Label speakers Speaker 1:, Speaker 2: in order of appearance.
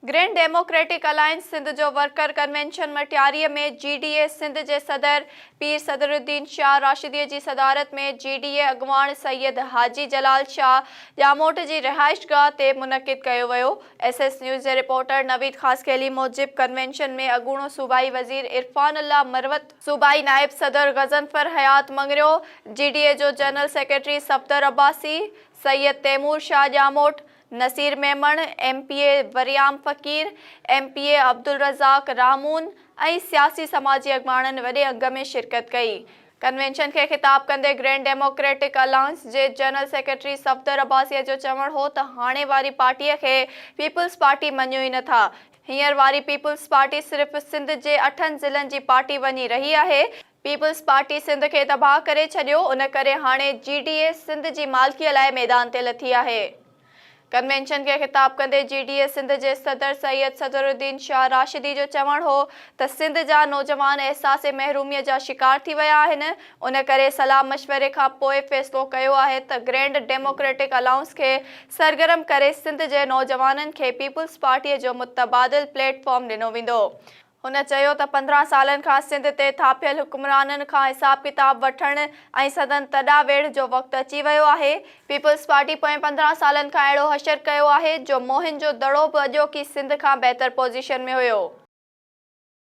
Speaker 1: Grand democratic alliance Sindh जो worker convention मटियारीअ में GDA Sindh के सदर पीर सदरुद्दीन शाह राशिदीअ जी सदारत में जीडीए अॻवान सैयद हाजी जलाल शाह ॼामोट जी रिहाइशगाह ते मुनक़िद कयो वियो। एसएस न्यूज़ जे रिपोर्टर नवीद ख़ासकेली मूजिब कन्वेंशन में अॻूणो सूबाई वज़ीर इरफान अल्लाह मरवत, सूबाई नायब सदर गज़नफर हयात मंगरियो, जीडीए जो general secretary Safdar Abbasi, Syed Taimur Shah Jamot, Naseer Memon, MPA Waryam Faqir, MPA Abdul Razzaq Ramon ऐं सियासी समाजी अॻवाननि वॾे अंग में शिरकत कई। कन्वेंशन के खिताब कंदे ग्रैंड डेमोक्रेटिक अलायंस जे जनरल सेक्रेटरी सफदर अब्बासी जो चवण हो त हाणे वारी पार्टीअ खे पीपल्स पार्टी मञियो ई नथा। हींअर वारी पीपल्स पार्टी सिर्फ़ सिंध जे 8 ज़िलनि जी पार्टी वञी रही आहे। पीपल्स पार्टी सिंध खे तबाह करे छॾियो, उन करे हाणे जीडीए सिंध जी मालिकीअ लाइ मैदान ते लथी आहे। कन्वेंशन के खिताब कंदे जीडीए सिंध के सदर सैयद सदरुद्दीन शाह राशिदी जो चवण हो त सिंध जा नौजवान एहसास महरूमीअ जा शिकार थी विया आहिनि। उन करे सलाह मशवरे खां पोइ फ़ैसिलो कयो आहे त ग्रैंड डेमोक्रेटिक अलायंस खे सरगर्म करे सिंध जे नौजवाननि खे पीपल्स पार्टीअ जो मुतबादिल प्लेटफॉर्म ॾिनो वेंदो। हुन चयो त 15 सालनि खां सिंध ते थापियल हुक्मराननि खां हिसाब किताब वठण ऐं सदन तॾा वेढ़ जो वक़्तु अची वियो आहे। पीपल्स पार्टी पोएं 15 सालनि खां अहिड़ो हशर कयो आहे जो मोहन जो दड़ो बि अॼोकी सिंध खां बहितर पोज़ीशन में हुयो।